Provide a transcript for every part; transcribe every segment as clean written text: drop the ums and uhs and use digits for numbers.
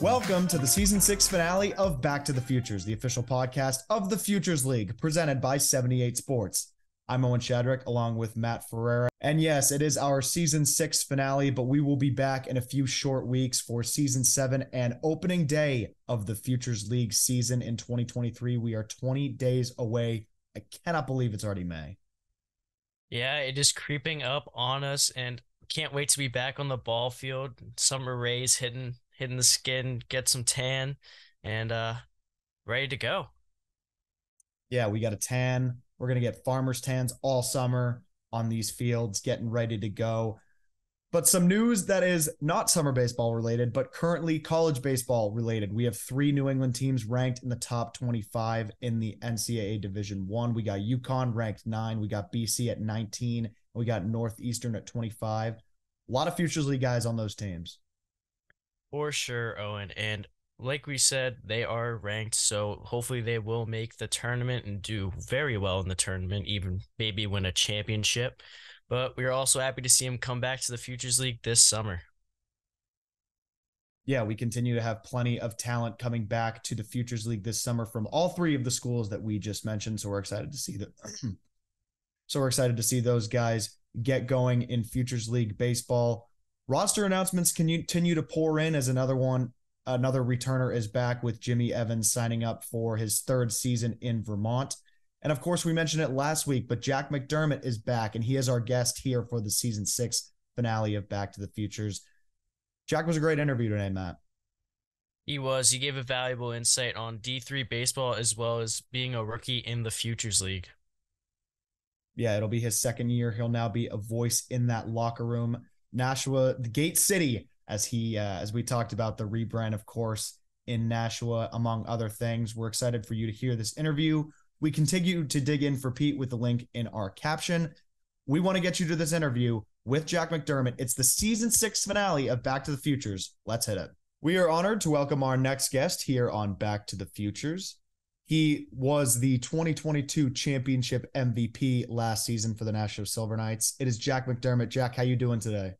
Welcome to the season 6 finale of Back to the Futures, the official podcast of the Futures League, presented by 78 Sports. I'm Owen Shadrick, along with Matt Ferreira. And yes, it is our season 6 finale, but we will be back in a few short weeks for season 7 and opening day of the Futures League season in 2023. We are 20 days away. I cannot believe it's already May. Yeah, it is creeping up on us, and can't wait to be back on the ball field. Summer rays hitting the skin, get some tan, and ready to go. Yeah, we got a tan. We're going to get farmers tans all summer on these fields, getting ready to go. But some news that is not summer baseball related, but currently college baseball related. We have 3 New England teams ranked in the top 25 in the NCAA Division I. We got UConn ranked 9. We got BC at 19. And we got Northeastern at 25. A lot of Futures League guys on those teams. For sure, Owen. And like we said, they are ranked, so hopefully they will make the tournament and do very well in the tournament, even maybe win a championship. But we're also happy to see them come back to the Futures League this summer. Yeah, we continue to have plenty of talent coming back to the Futures League this summer from all 3 of the schools that we just mentioned. So we're excited to see that. So we're excited to see those guys get going in Futures League baseball. Roster announcements continue to pour in as another returner is back with Jimmy Evans signing up for his 3rd season in Vermont. And of course, we mentioned it last week, but Jack McDermott is back, and he is our guest here for the season 6 finale of Back to the Futures. Jack was a great interview today, Matt. He was. He gave a valuable insight on D3 baseball as well as being a rookie in the Futures League. Yeah, it'll be his 2nd year. He'll now be a voice in that locker room. Nashua, the Gate City, as we talked about the rebrand, of course, in Nashua, among other things. We're excited for you to hear this interview. We continue to dig in for Pete with the link in our caption. We want to get you to this interview with Jack McDermott. It's the season 6 finale of Back to the Futures. Let's hit it. We are honored to welcome our next guest here on Back to the Futures. He was the 2022 championship MVP last season for the Nashua Silver Knights. It is Jack McDermott. Jack, how you doing today?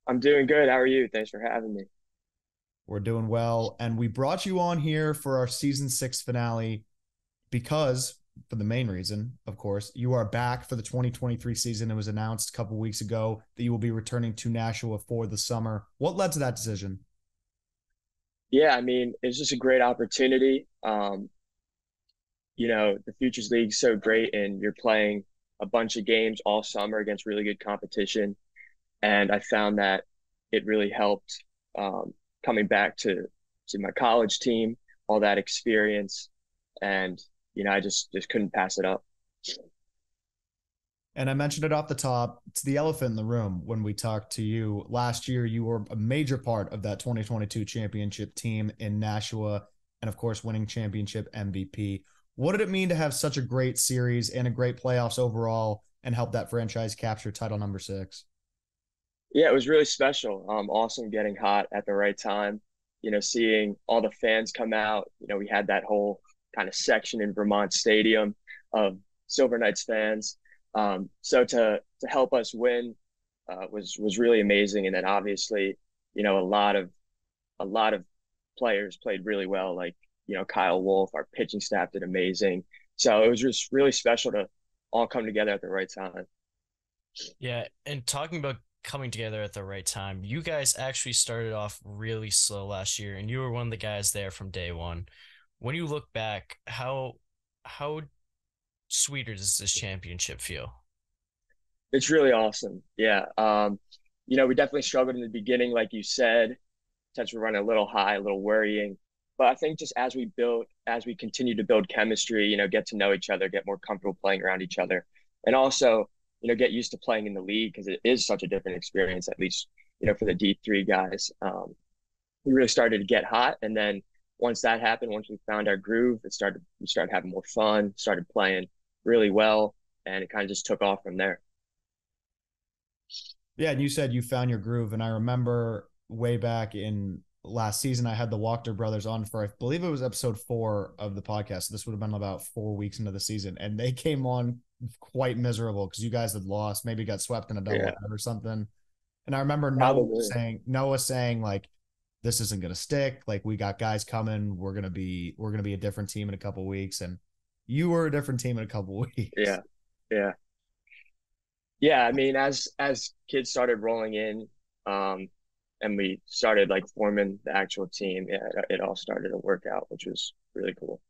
I'm doing good. How are you? Thanks for having me. We're doing well. And we brought you on here for our season 6 finale because, for the main reason, of course, you are back for the 2023 season. It was announced a couple weeks ago that you will be returning to Nashua for the summer. What led to that decision? Yeah, I mean, it's just a great opportunity. The Futures League's so great, and you're playing a bunch of games all summer against really good competition. And I found that it really helped coming back to my college team, all that experience. And, I just couldn't pass it up. And I mentioned it off the top. It's the elephant in the room. When we talked to you last year, you were a major part of that 2022 championship team in Nashua and, of course, winning championship MVP. What did it mean to have such a great series and a great playoffs overall and help that franchise capture title number 6? Yeah, it was really special. Awesome getting hot at the right time, seeing all the fans come out. We had that whole kind of section in Vermont Stadium of Silver Knights fans. So to help us win was really amazing. And then obviously, a lot of players played really well. Like, Kyle Wolf, our pitching staff did amazing. So it was just really special to all come together at the right time. Yeah, and talking about coming together at the right time, you guys actually started off really slow last year, and you were one of the guys there from day one. When you look back, how sweeter does this championship feel? It's really awesome. Yeah. We definitely struggled in the beginning, like you said, potentially running a little high, a little worrying. But I think just as we continue to build chemistry, get to know each other, get more comfortable playing around each other, and also, get used to playing in the league because it is such a different experience, at least, for the D3 guys. We really started to get hot. And then once that happened, once we found our groove, we started having more fun, started playing really well, and it kind of just took off from there. Yeah, and you said you found your groove, and I remember way back in last season, I had the Wachter brothers on for, I believe it was episode 4 of the podcast. This would have been about 4 weeks into the season, and they came on quite miserable because you guys had lost, maybe got swept in a doubleheader or something. And I remember Noah saying like, this isn't going to stick. Like, we got guys coming. We're going to be a different team in a couple weeks. And you were a different team in a couple weeks. Yeah. Yeah. Yeah. I mean, as kids started rolling in, and we started like forming the actual team, yeah, it all started to work out, which was really cool.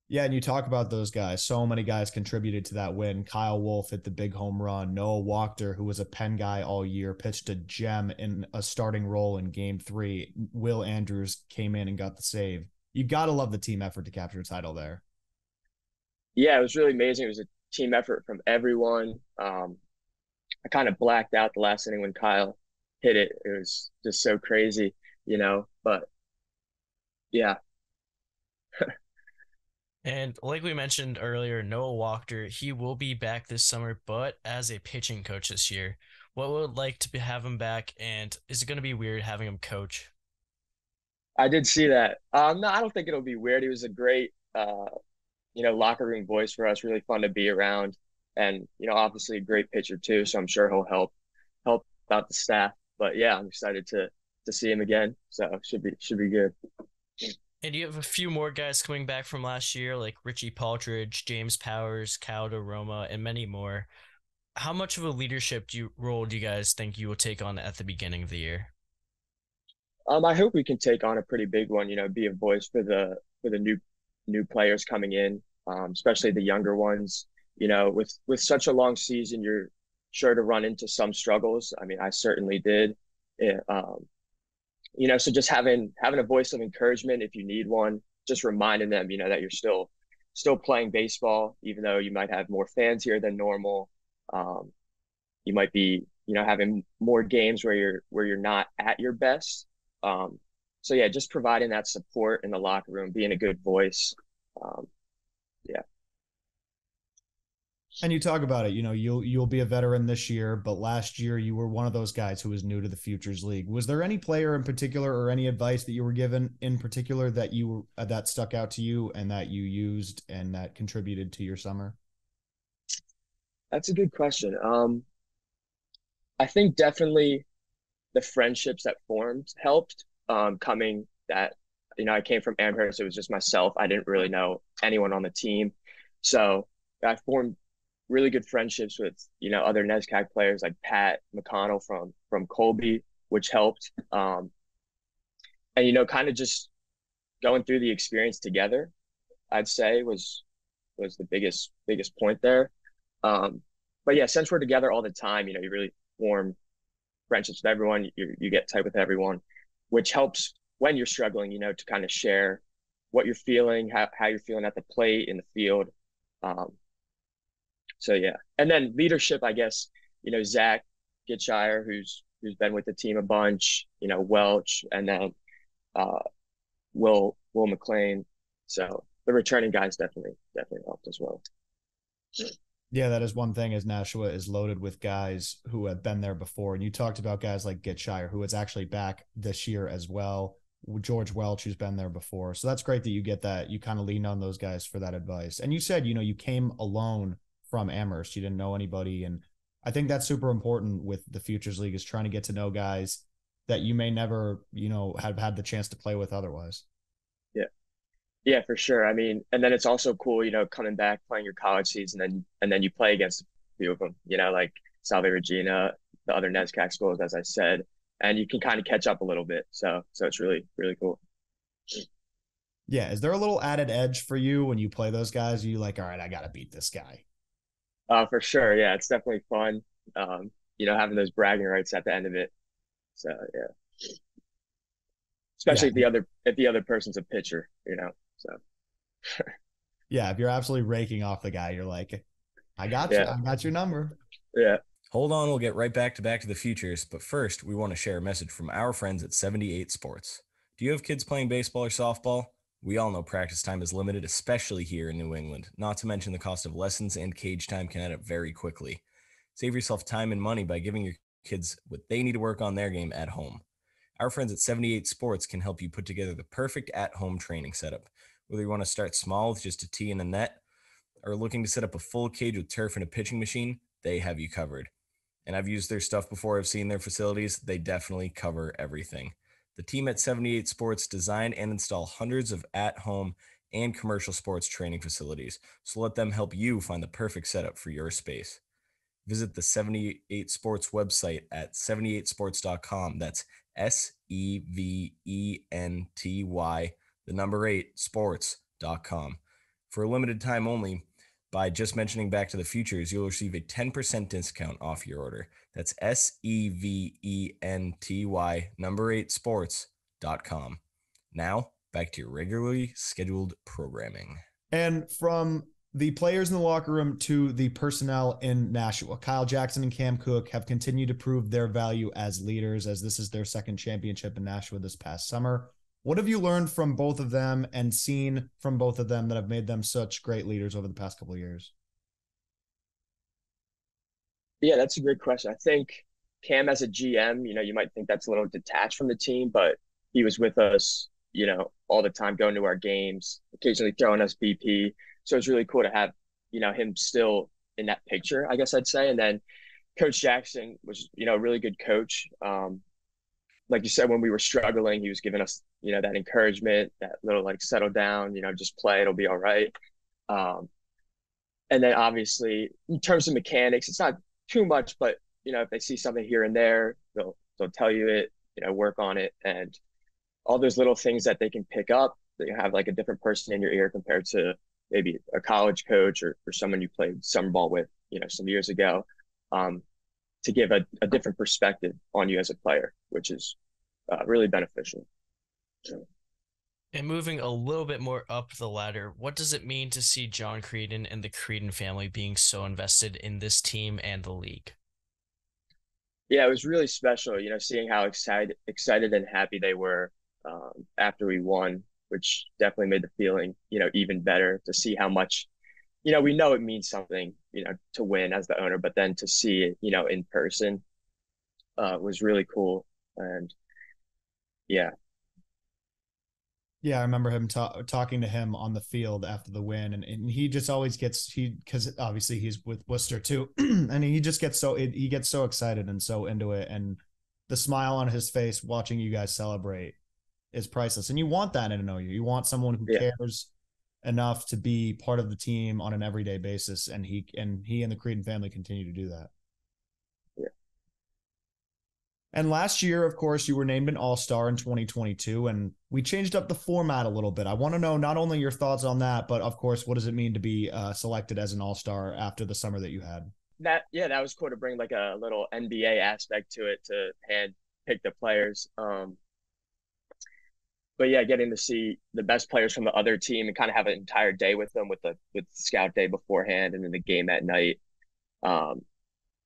Yeah, and you talk about those guys. So many guys contributed to that win. Kyle Wolf hit the big home run. Noah Wachter, who was a Penn guy all year, pitched a gem in a starting role in Game 3. Will Andrews came in and got the save. You got to love the team effort to capture a title there. Yeah, it was really amazing. It was a team effort from everyone. I kind of blacked out the last inning when Kyle hit it. It was just so crazy, but yeah. And like we mentioned earlier, Noah Wachter, he will be back this summer, but as a pitching coach this year. What would like to have him back, and is it going to be weird having him coach? I did see that. No, I don't think it'll be weird. He was a great, locker room voice for us. Really fun to be around, and obviously a great pitcher too. So I'm sure he'll help out the staff. But yeah, I'm excited to see him again. So should be good. And you have a few more guys coming back from last year, like Richie Paltridge, James Powers, Cal Roma, and many more. How much of a leadership role do you guys think you will take on at the beginning of the year? I hope we can take on a pretty big one. Be a voice for the new players coming in, especially the younger ones. With such a long season, you're sure to run into some struggles. I mean, I certainly did. Yeah, so just having a voice of encouragement if you need one, just reminding them, that you're still playing baseball, even though you might have more fans here than normal. Um, you might be, having more games where you're not at your best. Um, so yeah, just providing that support in the locker room, being a good voice. Um, yeah. And you talk about it, you'll be a veteran this year, but last year you were one of those guys who was new to the Futures League. Was there any player in particular or any advice that you were given in particular that stuck out to you and that you used and that contributed to your summer? That's a good question. I think definitely the friendships that formed helped. Coming that I came from Amherst, it was just myself. I didn't really know anyone on the team, so I formed really good friendships with other NESCAC players like Pat McConnell from Colby, which helped. And kind of just going through the experience together, I'd say was the biggest point there. But yeah, since we're together all the time, you really form friendships with everyone. You get tight with everyone, which helps when you're struggling, to kind of share what you're feeling, how you're feeling at the plate, in the field. Um, so yeah, and then leadership, I guess, Zach Gitshire, who's been with the team a bunch, Welch, and then uh, Will McLean. So the returning guys definitely helped as well. Yeah, that is one thing, as Nashua is loaded with guys who have been there before. And you talked about guys like Gitshire, who is actually back this year as well. George Welch, who's been there before. So that's great that you get that. You kind of lean on those guys for that advice. And you said, you came alone from Amherst. You didn't know anybody. And I think that's super important with the Futures League, is trying to get to know guys that you may never, have had the chance to play with otherwise. Yeah. Yeah, for sure. I mean, and then it's also cool, coming back, playing your college season, and then you play against a few of them, like Salve Regina, the other NESCAC schools, as I said, and you can kind of catch up a little bit. So it's really, really cool. Yeah. Is there a little added edge for you when you play those guys? Are you like, all right, I got to beat this guy? For sure. Yeah, it's definitely fun. Having those bragging rights at the end of it. So yeah, especially Yeah. if the other person's a pitcher, So Yeah. If you're absolutely raking off the guy, you're like, I got you. yeah, I got your number. yeah. Hold on, we'll get right back to the futures, but first, we want to share a message from our friends at 78 Sports. Do you have kids playing baseball or softball? We all know practice time is limited, especially here in New England, not to mention the cost of lessons and cage time can add up very quickly. Save yourself time and money by giving your kids what they need to work on their game at home. Our friends at 78 Sports can help you put together the perfect at-home training setup. Whether you want to start small with just a tee and a net, or looking to set up a full cage with turf and a pitching machine, they have you covered. And I've used their stuff before. I've seen their facilities. They definitely cover everything. The team at 78 Sports design and install hundreds of at-home and commercial sports training facilities, so let them help you find the perfect setup for your space. Visit the 78 Sports website at 78sports.com. That's SEVENTY, the number 8, sports.com. For a limited time only, by just mentioning Back to the Futures, you'll receive a 10% discount off your order. That's SEVENTY, number 8, sports.com. Now, back to your regularly scheduled programming. And from the players in the locker room to the personnel in Nashua, Kyle Jackson and Cam Cook have continued to prove their value as leaders, as this is their second championship in Nashua this past summer. What have you learned from both of them and seen from both of them that have made them such great leaders over the past couple of years? Yeah, that's a great question. I think Cam as a GM, you might think that's a little detached from the team, but he was with us, all the time, going to our games, occasionally throwing us BP. So it's really cool to have, him still in that picture, I guess I'd say. And then Coach Jackson was, a really good coach. Like you said, when we were struggling, he was giving us, that encouragement, that little like settle down, just play, it'll be all right. And then obviously in terms of mechanics, it's not too much, but if they see something here and there, they'll tell you it, work on it, and all those little things that they can pick up. That you have like a different person in your ear compared to maybe a college coach or someone you played summer ball with, some years ago, to give a different perspective on you as a player, which is really beneficial. And moving a little bit more up the ladder, what does it mean to see John Creedon and the Creedon family being so invested in this team and the league? Yeah, it was really special, seeing how excited and happy they were after we won, which definitely made the feeling, even better to see how much, we know it means something, to win as the owner, but then to see it, in person was really cool. And yeah. Yeah, I remember him talking to him on the field after the win, and he just always gets because obviously he's with Worcester too, and he just gets so excited and so into it, and the smile on his face watching you guys celebrate is priceless. And you want that in an OU. You want someone who cares enough to be part of the team on an everyday basis, and he and the Creedon family continue to do that. And last year, of course, you were named an All-Star in 2022, and we changed up the format a little bit. I want to know not only your thoughts on that, but of course, what does it mean to be selected as an All-Star after the summer that you had? That was cool to bring like a little NBA aspect to it, to hand pick the players. But yeah, getting to see the best players from the other team and kind of have an entire day with them with the scout day beforehand and then the game at night.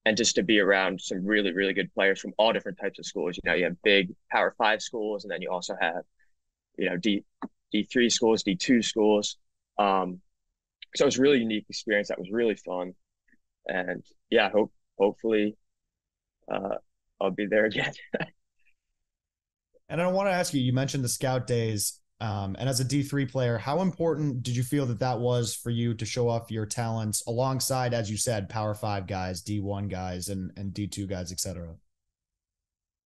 And just to be around some really, really good players from all different types of schools. You have big Power 5 schools, and then you also have, D3 schools, D2 schools. So it was a really unique experience. That was really fun. And yeah, hopefully I'll be there again. And I want to ask you, you mentioned the scout days. And as a D3 player, how important did you feel that was for you to show off your talents alongside, as you said, Power 5 guys, D1 guys, and D2 guys, et cetera?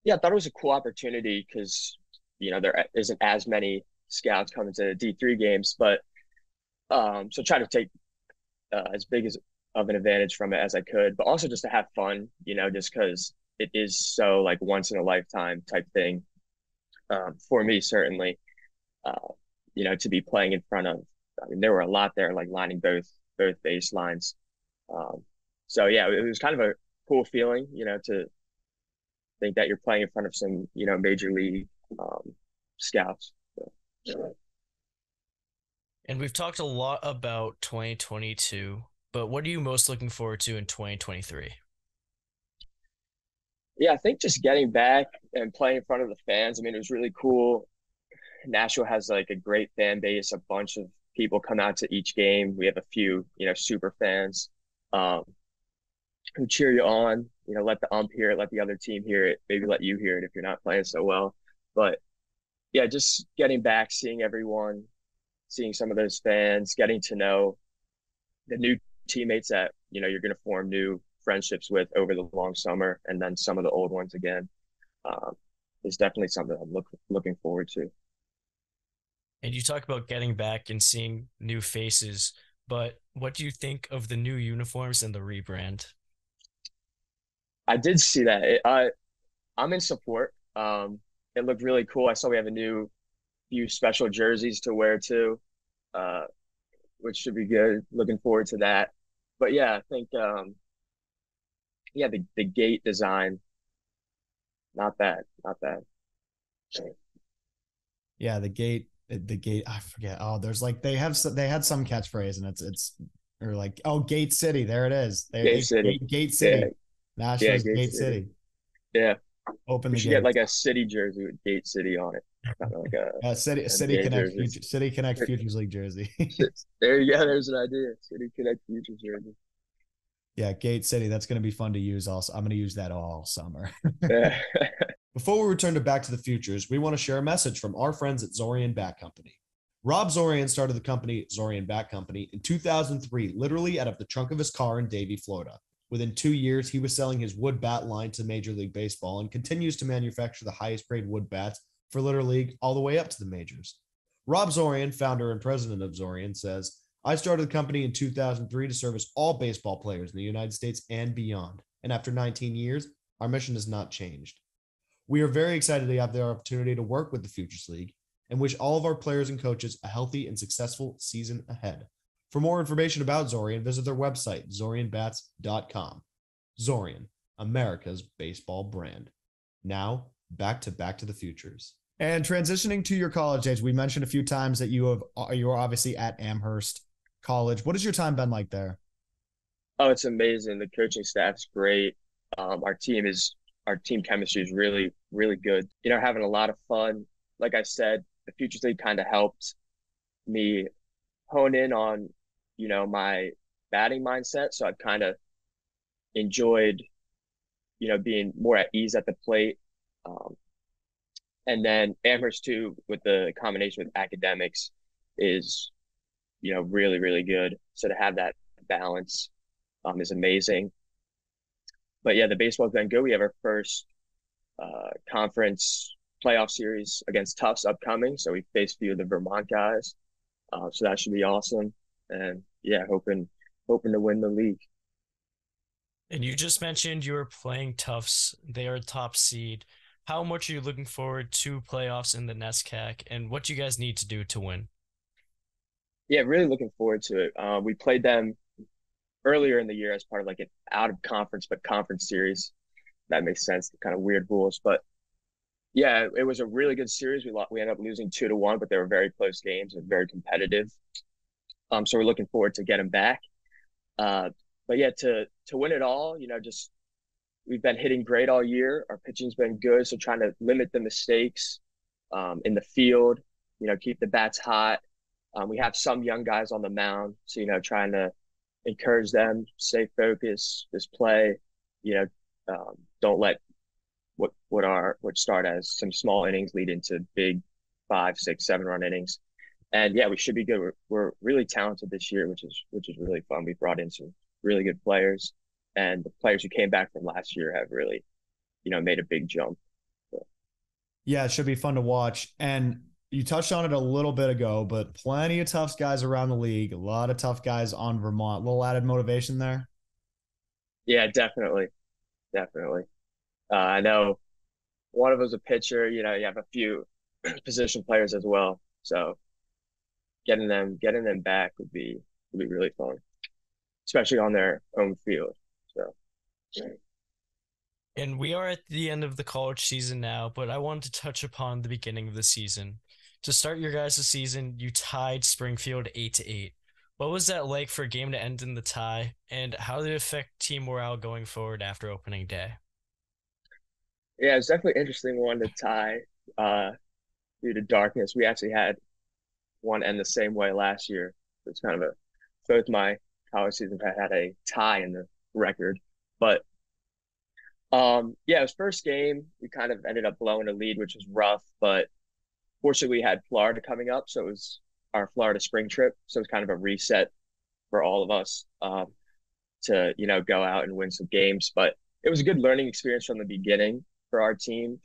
Yeah, I thought it was a cool opportunity because, there isn't as many scouts coming to D3 games, but so try to take as big of an advantage from it as I could, but also just to have fun, just because it is so like once in a lifetime type thing for me, certainly. To be playing in front of, there were a lot there, like lining both baselines. So yeah, it was kind of a cool feeling, to think that you're playing in front of some, major league scouts. So. And we've talked a lot about 2022, but what are you most looking forward to in 2023? Yeah, I think just getting back and playing in front of the fans. It was really cool. Nashua has like a great fan base. A bunch of people come out to each game. We have a few, super fans who cheer you on. Let the ump hear it, let the other team hear it, maybe let you hear it if you're not playing so well. But yeah, just getting back, seeing everyone, seeing some of those fans, getting to know the new teammates that you're going to form new friendships with over the long summer, and then some of the old ones again. is definitely something I'm looking forward to. And you talk about getting back and seeing new faces, but what do you think of the new uniforms and the rebrand? I did see that. I'm in support. It looked really cool. I saw we have a new few special jerseys to wear too, uh, which should be good. Looking forward to that. But yeah, I think yeah, the gate design, not bad, not bad. Yeah, the gate. I forget. Oh, there's like they had some catchphrase, and it's or like, oh, Gate City. There it is. Gate City. Gate Yeah, City. yeah, Nashua's Gate Gate City. City. Yeah, Open we the should get gate. like a city jersey with Gate City on it, kind of like a NBA jersey. City Connect Futures League jersey. There you go. There's an idea. City Connect Futures jersey. Yeah, Gate City. That's going to be fun to use. Also, I'm going to use that all summer. Yeah. Before we return to Back to the Futures, we want to share a message from our friends at Zorian Bat Company. Rob Zorian started the company, Zorian Bat Company, in 2003, literally out of the trunk of his car in Davie, Florida. Within 2 years, he was selling his wood bat line to Major League Baseball and continues to manufacture the highest grade wood bats for Little League all the way up to the majors. Rob Zorian, founder and president of Zorian, says, I started the company in 2003 to service all baseball players in the United States and beyond. And after 19 years, our mission has not changed. We are very excited to have the opportunity to work with the Futures League and wish all of our players and coaches a healthy and successful season ahead. For more information about Zorian, visit their website, zorianbats.com. Zorian, America's baseball brand. Now, back to the Futures. And transitioning to your college days, we mentioned a few times that you are obviously at Amherst College. What has your time been like there? Oh, it's amazing. The coaching staff's great. Our team chemistry is really, really good. You know, having a lot of fun. Like I said, the Futures League kind of helped me hone in on, you know, my batting mindset. So I've kind of enjoyed, you know, being more at ease at the plate. Um, and then Amherst too, with the combination with academics, is, you know, really, really good. So to have that balance is amazing. But yeah, the baseball's been good. We have our first conference playoff series against Tufts upcoming. So we face a few of the Vermont guys. So that should be awesome. And yeah, hoping to win the league. And you just mentioned you were playing Tufts. They are top seed. How much are you looking forward to playoffs in the NESCAC, and what do you guys need to do to win? Yeah, really looking forward to it. We played them earlier in the year as part of like an out of conference but conference series. That makes sense. The kind of weird rules, but yeah, it was a really good series. We ended up losing 2-1, but they were very close games and very competitive. So we're looking forward to getting back. But yeah, to win it all, you know, just we've been hitting great all year. Our pitching's been good, so trying to limit the mistakes in the field. You know, keep the bats hot. We have some young guys on the mound, so you know, trying to encourage them, stay focused, just play. You know, don't let what start as some small innings lead into big 5, 6, 7 run innings. And yeah, we should be good. We're really talented this year, which is really fun. We brought in some really good players, and the players who came back from last year have really, you know, made a big jump. So. Yeah, it should be fun to watch. And you touched on it a little bit ago, but plenty of tough guys around the league. A lot of tough guys on Vermont. A little added motivation there. Yeah, definitely. I know one of them's a pitcher. You know, you have a few position players as well. So getting them back would be really fun, especially on their own field. So. And we are at the end of the college season now, but I wanted to touch upon the beginning of the season. To start your guys' season, you tied Springfield 8-8. What was that like for a game to end in the tie, and how did it affect team morale going forward after opening day? Yeah, it's definitely an interesting one to tie due to darkness. We actually had one end the same way last year. It's kind of both my college seasons had a tie in the record. But yeah, it was first game. We kind of ended up blowing a lead, which was rough. But fortunately, we had Florida coming up, so it was our Florida spring trip. So it was kind of a reset for all of us to, you know, go out and win some games. But it was a good learning experience from the beginning for our team.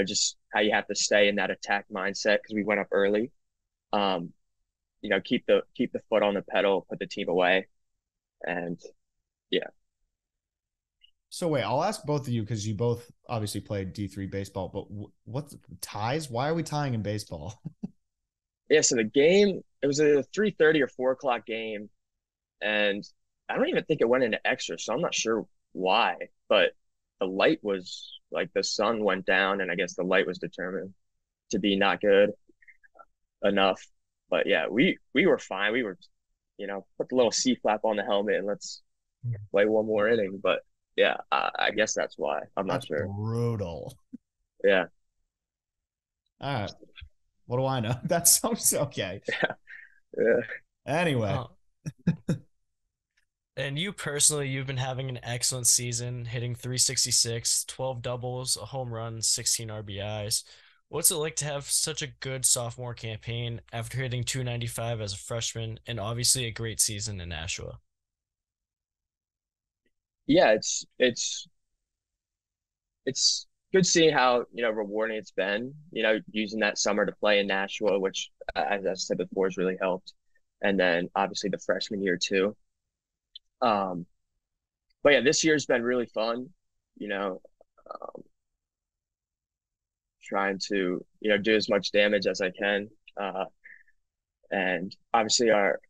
just how you have to stay in that attack mindset because we went up early. Um, keep the foot on the pedal, put the team away, and yeah. So wait, I'll ask both of you because you both obviously played D3 baseball, but what's ties? Why are we tying in baseball? Yeah, so the game, it was a 3:30 or 4 o'clock game, and I don't even think it went into extra, so I'm not sure why, but the light was like the sun went down, and I guess the light was determined to be not good enough. But yeah, we were fine. We were, put the little C flap on the helmet and let's play one more inning. But yeah, I guess that's why. I'm not That's sure. brutal. Yeah. All right. What do I know? That sounds okay. Yeah. Anyway. And you personally, you've been having an excellent season, hitting 366, 12 doubles, a home run, 16 RBIs. What's it like to have such a good sophomore campaign after hitting 295 as a freshman and obviously a great season in Nashua? Yeah, it's good seeing how, rewarding it's been, using that summer to play in Nashua, which, as I said before, has really helped. And then obviously the freshman year too. But yeah, this year's been really fun, um, trying to, do as much damage as I can. And obviously our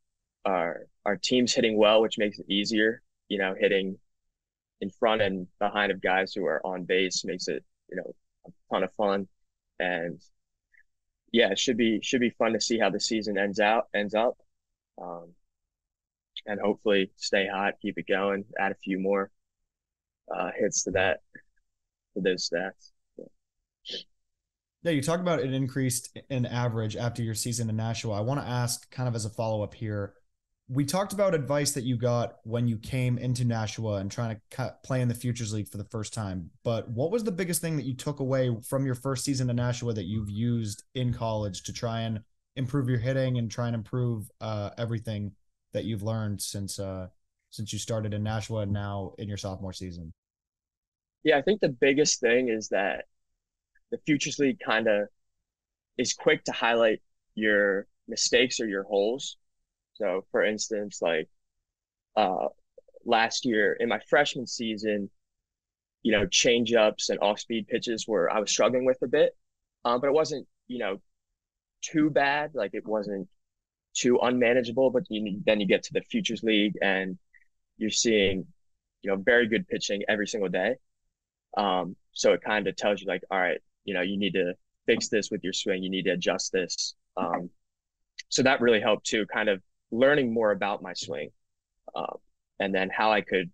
team's hitting well, which makes it easier, hitting in front and behind of guys who are on base makes it, a ton of fun. And yeah, it should be fun to see how the season ends up. And hopefully stay hot, keep it going, add a few more hits to those stats. Yeah, you talk about an increased in average after your season in Nashua. I want to ask, kind of as a follow-up here, we talked about advice that you got when you came into Nashua and trying to play in the Futures League for the first time. But what was the biggest thing that you took away from your first season in Nashua that you've used in college to try and improve your hitting and try and improve everything that you've learned since you started in Nashua and now in your sophomore season? Yeah, I think the biggest thing is that the Futures League kind of is quick to highlight your mistakes or your holes. So, for instance, like last year in my freshman season, change ups and off speed pitches where I was struggling with a bit, but it wasn't, too bad. Like it wasn't too unmanageable. But then you get to the Futures League and you're seeing, very good pitching every single day. So it kind of tells you like, all right, you need to fix this with your swing. You need to adjust this. So that really helped too, kind of learning more about my swing, and then how I could,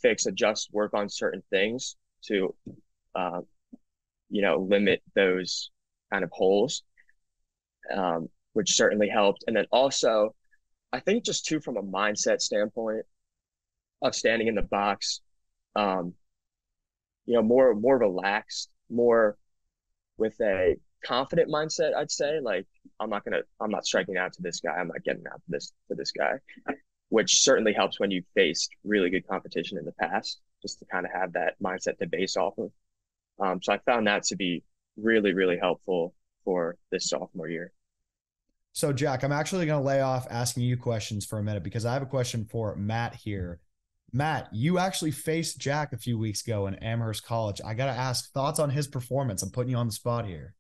fix, adjust, work on certain things to, limit those kind of holes, which certainly helped. And then also, I think just too, from a mindset standpoint of standing in the box, more relaxed, more with a confident mindset, I'd say. Like, I'm not striking out to this guy. I'm not getting out to this guy, which certainly helps when you've faced really good competition in the past, just to kind of have that mindset to base off of. So I found that to be really, really helpful for this sophomore year. So Jack, I'm actually going to lay off asking you questions for a minute because I have a question for Matt here. Matt, you actually faced Jack a few weeks ago in Amherst College. I got to ask thoughts on his performance. I'm putting you on the spot here.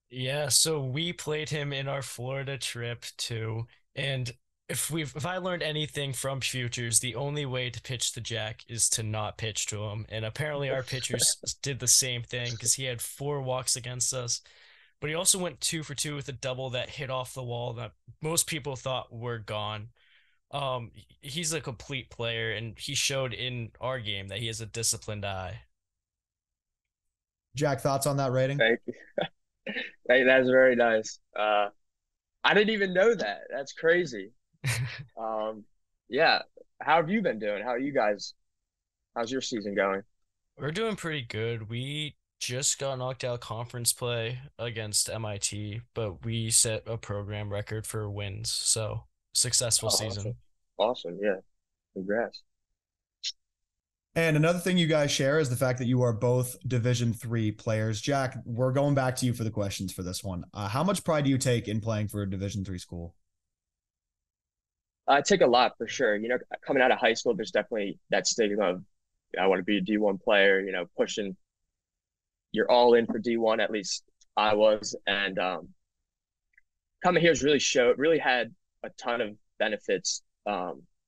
Yeah, so we played him in our Florida trip too. And if I learned anything from Futures, the only way to pitch to Jack is to not pitch to him. And apparently our pitchers did the same thing because he had 4 walks against us. But he also went 2 for 2 with a double that hit off the wall that most people thought were gone. He's a complete player, and he showed in our game that he has a disciplined eye. Jack, thoughts on that rating? Thank you. That's very nice. I didn't even know that. That's crazy. Yeah. How have you been doing? How are you guys? How's your season going? We're doing pretty good. We just got knocked out conference play against MIT, but we set a program record for wins. So successful Oh, season. awesome. Awesome. Yeah. Congrats. And another thing you guys share is the fact that you are both Division III players. Jack, we're going back to you for the questions for this one. How much pride do you take in playing for a Division III school? I take a lot for sure. Coming out of high school, there's definitely that stigma of I want to be a D1 player. Pushing you're all in for D1. At least I was, and coming here has really had a ton of benefits.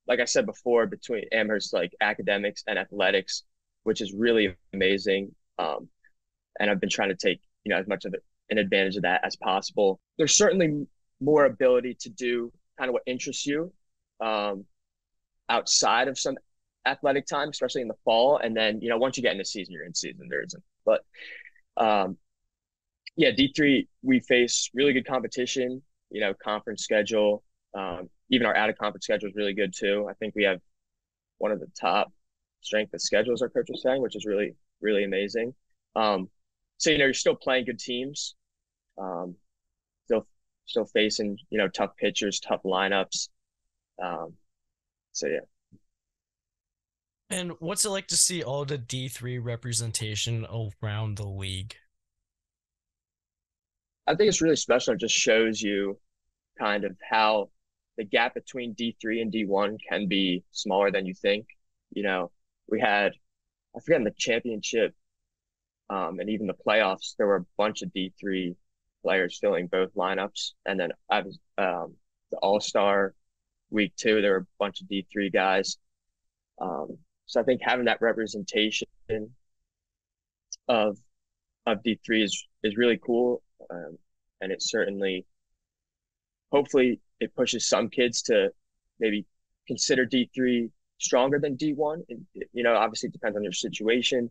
Like I said before, between Amherst like academics and athletics, which is really amazing. And I've been trying to take as much of an advantage of that as possible. There's certainly more ability to do kind of what interests you outside of some athletic time, especially in the fall. And then once you get into season, you're in season. There isn't, but yeah, D3 we face really good competition. Conference schedule. Even our out of conference schedule is really good too. I think we have one of the top strength of schedules our coach was saying, which is really, really amazing. So you're still playing good teams, still facing tough pitchers, tough lineups. So yeah. And what's it like to see all the D3 representation around the league? I think it's really special. It just shows you kind of how the gap between D3 and D1 can be smaller than you think. We had, I forget, in the championship and even the playoffs, there were a bunch of D3 players filling both lineups. And then I was the All-Star week 2, there were a bunch of D3 guys. So I think having that representation of D3 is really cool. And it certainly, hopefully it pushes some kids to maybe consider D3 stronger than D1. Obviously it depends on your situation,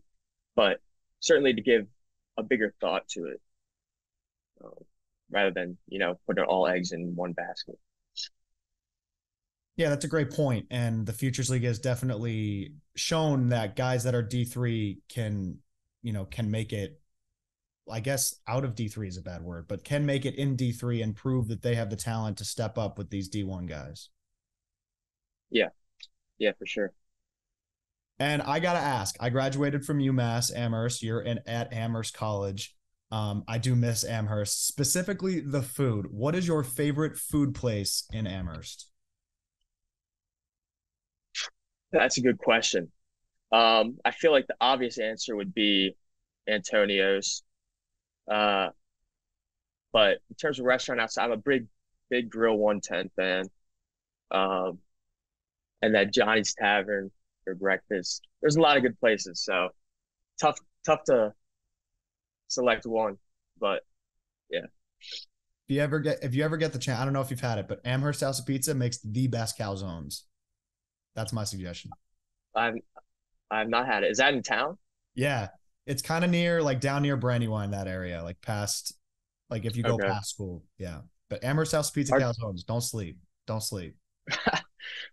but certainly to give a bigger thought to it rather than, putting all eggs in one basket. Yeah, that's a great point. And the Futures League has definitely shown that guys that are D3 can make it, I guess out of D3 is a bad word, but can make it in D3 and prove that they have the talent to step up with these D1 guys. Yeah. Yeah, for sure. And I got to ask, I graduated from UMass Amherst. You're at Amherst College. I do miss Amherst, specifically the food. What is your favorite food place in Amherst? That's a good question. I feel like the obvious answer would be Antonio's. But in terms of restaurant outside, I'm a big Grill 110 fan. And that Johnny's Tavern for breakfast. There's a lot of good places, so tough to select one. But yeah. If you ever get the chance, I don't know if you've had it, but Amherst House of Pizza makes the best calzones. That's my suggestion. I've not had it. Is that in town? Yeah. It's kind of near, like down near Brandywine, that area, like past, like if you go past school. Yeah. But Amherst House of Pizza calzones, don't sleep. Don't sleep.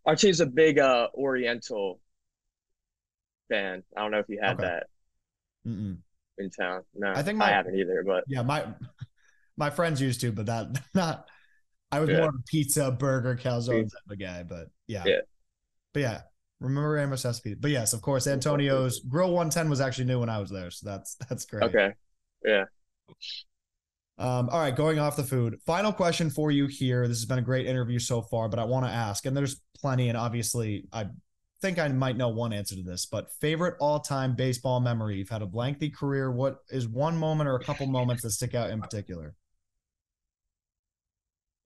Our team's a big Oriental fan. I don't know if you had that in town. No, I think I haven't either. But yeah, my friends used to, but not. I was more of a pizza, burger, calzone type of guy. But yeah. But yeah, remember Amherst House of Pizza. But yes, of course, Antonio's Grill 110 was actually new when I was there, so that's great. Okay. Yeah. All right, going off the food. Final question for you here. This has been a great interview so far, but I want to ask, and there's plenty, and obviously I think I might know one answer to this, but favorite all-time baseball memory? You've had a lengthy career. What is one moment or a couple moments that stick out in particular?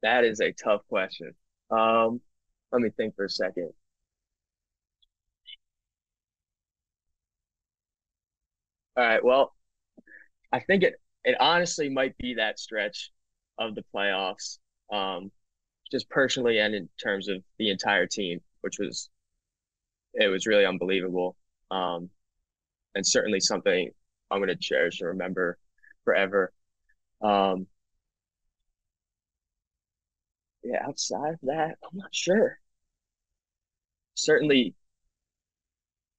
That is a tough question. Let me think for a second. All right. Well, I think it honestly might be that stretch of the playoffs, just personally and in terms of the entire team, it was really unbelievable, and certainly something I'm going to cherish and remember forever. Yeah, outside of that, I'm not sure. Certainly,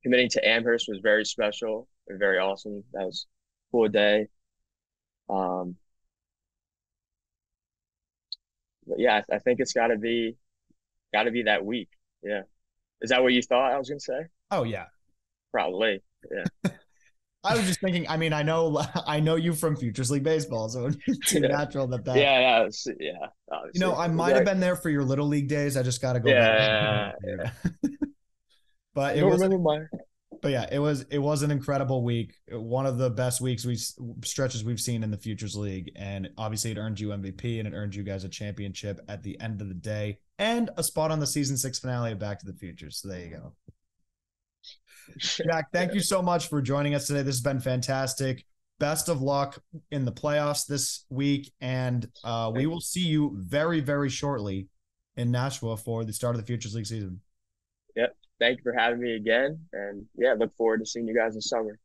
committing to Amherst was very special and very awesome. That was a cool day. But yeah, I think it's got to be that week. Yeah, is that what you thought I was gonna say? Oh yeah, Probably. Yeah. I was just thinking, I mean, I know you from Futures League Baseball, so it's too natural that. Yeah. Obviously. You know, I might have been there for your Little League days. I just got to go back. Yeah. But I it don't was, remember my. but yeah, it was an incredible week. One of the best stretches we've seen in the Futures League, and obviously it earned you MVP and it earned you guys a championship at the end of the day and a spot on the season 6 finale of Back to the Futures. So there you go. Jack, thank you so much for joining us today. This has been fantastic. Best of luck in the playoffs this week, and we will see you very, very shortly in Nashua for the start of the Futures League season. Yep. Thank you for having me again, and yeah, look forward to seeing you guys this summer.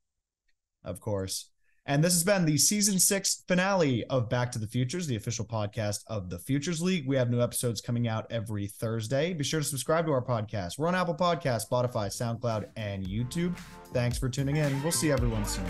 Of course. And this has been the season 6 finale of Back to the Futures, the official podcast of the Futures League. We have new episodes coming out every Thursday. Be sure to subscribe to our podcast. We're on Apple Podcasts, Spotify, SoundCloud, and YouTube. Thanks for tuning in. We'll see everyone soon.